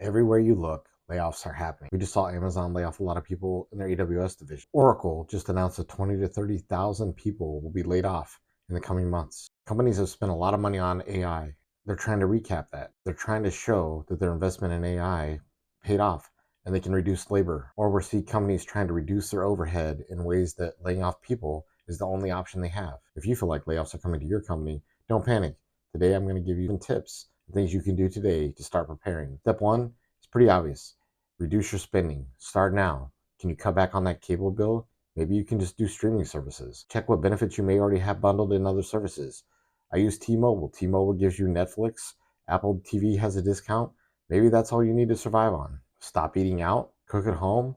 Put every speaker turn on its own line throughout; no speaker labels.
Everywhere you look, layoffs are happening. We just saw Amazon lay off a lot of people in their AWS division. Oracle just announced that 20 to 30,000 people will be laid off in the coming months. Companies have spent a lot of money on AI. They're trying to recap that. They're trying to show that their investment in AI paid off and they can reduce labor. Or we see companies trying to reduce their overhead in ways that laying off people is the only option they have. If you feel like layoffs are coming to your company, don't panic. Today I'm going to give you some tips, things you can do today to start preparing. Step one, it's pretty obvious. Reduce your spending. Start now. Can you cut back on that cable bill? Maybe you can just do streaming services. Check what benefits you may already have bundled in other services. I use T-Mobile. T-Mobile gives you Netflix. Apple TV has a discount. Maybe that's all you need to survive on. Stop eating out. Cook at home.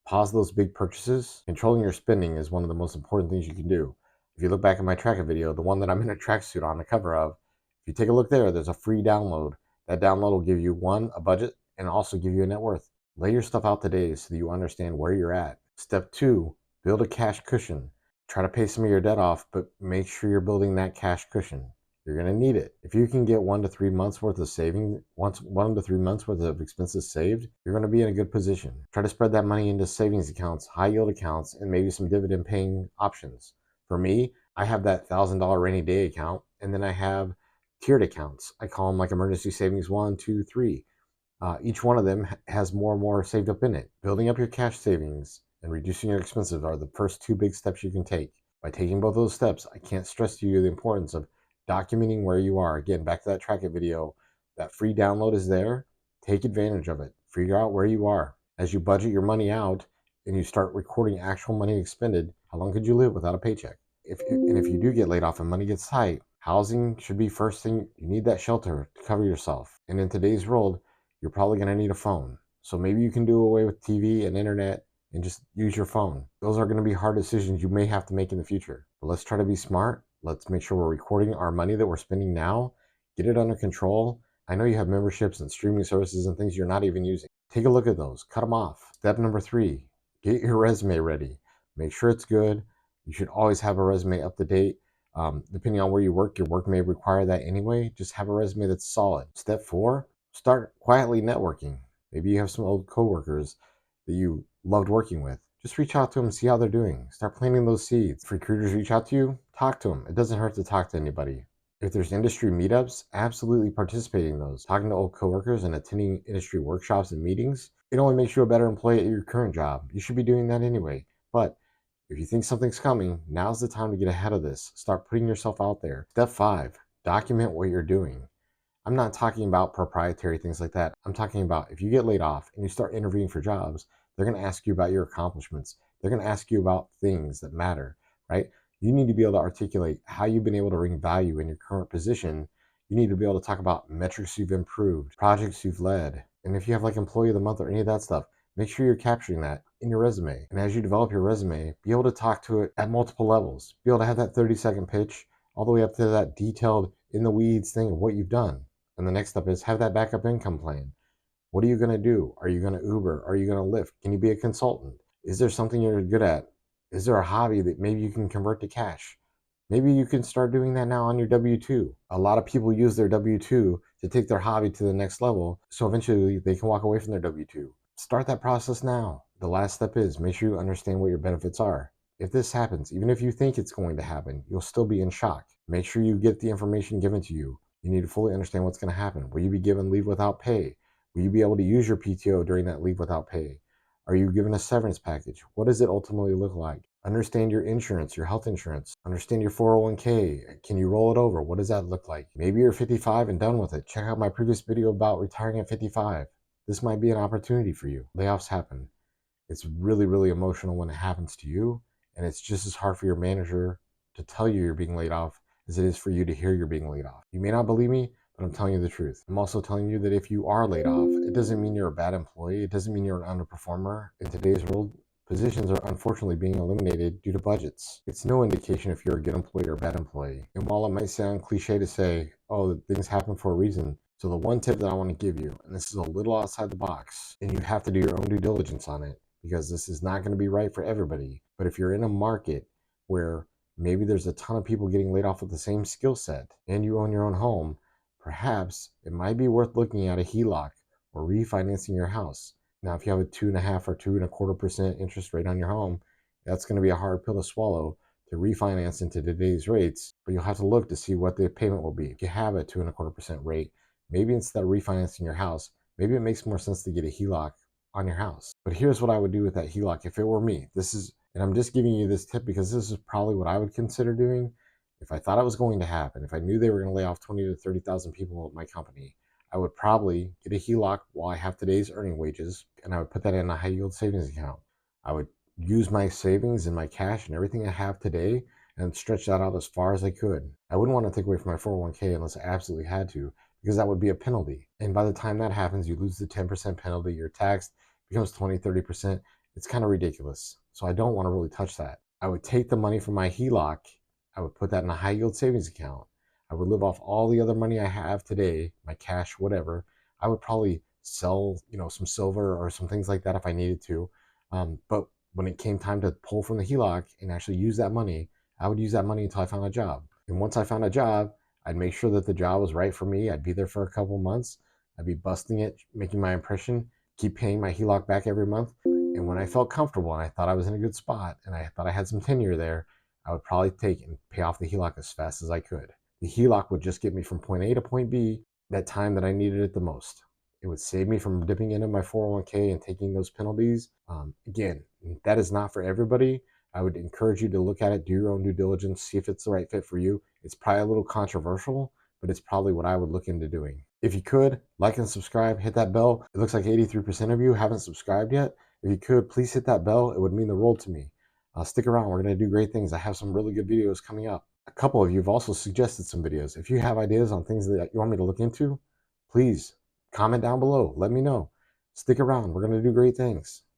Pause those big purchases. Controlling your spending is one of the most important things you can do. If you look back at my tracker video, the one that I'm in a tracksuit on the cover of, if you take a look there, there's a free download. That download will give you one, a budget, and also give you a net worth. Lay your stuff out today so that you understand where you're at. Step two, build a cash cushion. Try to pay some of your debt off, but make sure you're building that cash cushion. You're going to need it. If you can get 1 to 3 months worth of saving, 1 to 3 months worth of expenses saved, you're going to be in a good position. Try to spread that money into savings accounts, high yield accounts, and maybe some dividend paying options. For me, I have that $1,000 rainy day account, and then I have tiered accounts. I call them like emergency savings 1, 2, 3. Each one of them has more and more saved up in it. Building up your cash savings and reducing your expenses are the first two big steps you can take. By taking both those steps, I can't stress to you the importance of documenting where you are. Again, back to that track it video, that free download is there. Take advantage of it. Figure out where you are. As you budget your money out and you start recording actual money expended, how long could you live without a paycheck? If you do get laid off and money gets tight, housing should be first thing. You need that shelter to cover yourself. And in today's world, you're probably going to need a phone. So maybe you can do away with TV and internet and just use your phone. Those are going to be hard decisions you may have to make in the future. But let's try to be smart. Let's make sure we're recording our money that we're spending now. Get it under control. I know you have memberships and streaming services and things you're not even using. Take a look at those. Cut them off. Step number 3, get your resume ready. Make sure it's good. You should always have a resume up to date. Depending on where you work, your work may require that anyway. Just have a resume that's solid. Step 4, start quietly networking. Maybe you have some old coworkers that you loved working with. Just reach out to them, see how they're doing. Start planting those seeds. If recruiters reach out to you, talk to them. It doesn't hurt to talk to anybody. If there's industry meetups, absolutely participate in those. Talking to old coworkers and attending industry workshops and meetings, it only makes you a better employee at your current job. You should be doing that anyway. But if you think something's coming, now's the time to get ahead of this. Start putting yourself out there. Step 5, document what you're doing. I'm not talking about proprietary things like that. I'm talking about if you get laid off and you start interviewing for jobs, they're going to ask you about your accomplishments. They're going to ask you about things that matter, right? You need to be able to articulate how you've been able to bring value in your current position. You need to be able to talk about metrics you've improved, projects you've led. And if you have like employee of the month or any of that stuff, make sure you're capturing that in your resume. And as you develop your resume, be able to talk to it at multiple levels. Be able to have that 30-second pitch all the way up to that detailed in the weeds thing of what you've done. And the next step is have that backup income plan. What are you going to do? Are you going to Uber? Are you going to Lyft? Can you be a consultant? Is there something you're good at? Is there a hobby that maybe you can convert to cash? Maybe you can start doing that now on your W-2. A lot of people use their W-2 to take their hobby to the next level, so eventually they can walk away from their W-2. Start that process now. The last step is make sure you understand what your benefits are. If this happens, even if you think it's going to happen, you'll still be in shock. Make sure you get the information given to you. You need to fully understand what's going to happen. Will you be given leave without pay? Will you be able to use your PTO during that leave without pay? Are you given a severance package? What does it ultimately look like? Understand your insurance, your health insurance. Understand your 401k. Can you roll it over? What does that look like? Maybe you're 55 and done with it. Check out my previous video about retiring at 55. This might be an opportunity for you. Layoffs happen. It's really, really emotional when it happens to you. And it's just as hard for your manager to tell you you're being laid off as it is for you to hear you're being laid off. You may not believe me, but I'm telling you the truth. I'm also telling you that if you are laid off, it doesn't mean you're a bad employee. It doesn't mean you're an underperformer. In today's world, positions are unfortunately being eliminated due to budgets. It's no indication if you're a good employee or a bad employee. And while it might sound cliche to say, oh, things happen for a reason, so the one tip that I want to give you, and this is a little outside the box, and you have to do your own due diligence on it, because this is not going to be right for everybody. But if you're in a market where maybe there's a ton of people getting laid off with the same skill set and you own your own home, perhaps it might be worth looking at a HELOC or refinancing your house. Now, if you have a 2.5 or 2.25% interest rate on your home, that's going to be a hard pill to swallow to refinance into today's rates, but you'll have to look to see what the payment will be. If you have a 2.25% rate, maybe instead of refinancing your house, maybe it makes more sense to get a HELOC on your house. But here's what I would do with that HELOC if it were me. And I'm just giving you this tip because this is probably what I would consider doing if I thought it was going to happen. If I knew they were going to lay off 20 to 30,000 people at my company, I would probably get a HELOC while I have today's earning wages, and I would put that in a high yield savings account. I would use my savings and my cash and everything I have today and stretch that out as far as I could. I wouldn't want to take away from my 401k unless I absolutely had to, because that would be a penalty. And by the time that happens, you lose the 10% penalty, you're taxed, becomes 20, 30%. It's kind of ridiculous. So I don't want to really touch that. I would take the money from my HELOC, I would put that in a high yield savings account. I would live off all the other money I have today, my cash, whatever. I would probably sell, some silver or some things like that if I needed to. But when it came time to pull from the HELOC and actually use that money, I would use that money until I found a job. And once I found a job, I'd make sure that the job was right for me. I'd be there for a couple months. I'd be busting it, making my impression, keep paying my HELOC back every month. And when I felt comfortable and I thought I was in a good spot and I thought I had some tenure there, I would probably take and pay off the HELOC as fast as I could. The HELOC would just get me from point A to point B that time that I needed it the most. It would save me from dipping into my 401k and taking those penalties. Again, that is not for everybody. I would encourage you to look at it, do your own due diligence, see if it's the right fit for you. It's probably a little controversial, but it's probably what I would look into doing. If you could, like and subscribe, hit that bell. It looks like 83% of you haven't subscribed yet. If you could, please hit that bell. It would mean the world to me. Stick around. We're going to do great things. I have some really good videos coming up. A couple of you have also suggested some videos. If you have ideas on things that you want me to look into, please comment down below. Let me know. Stick around. We're going to do great things.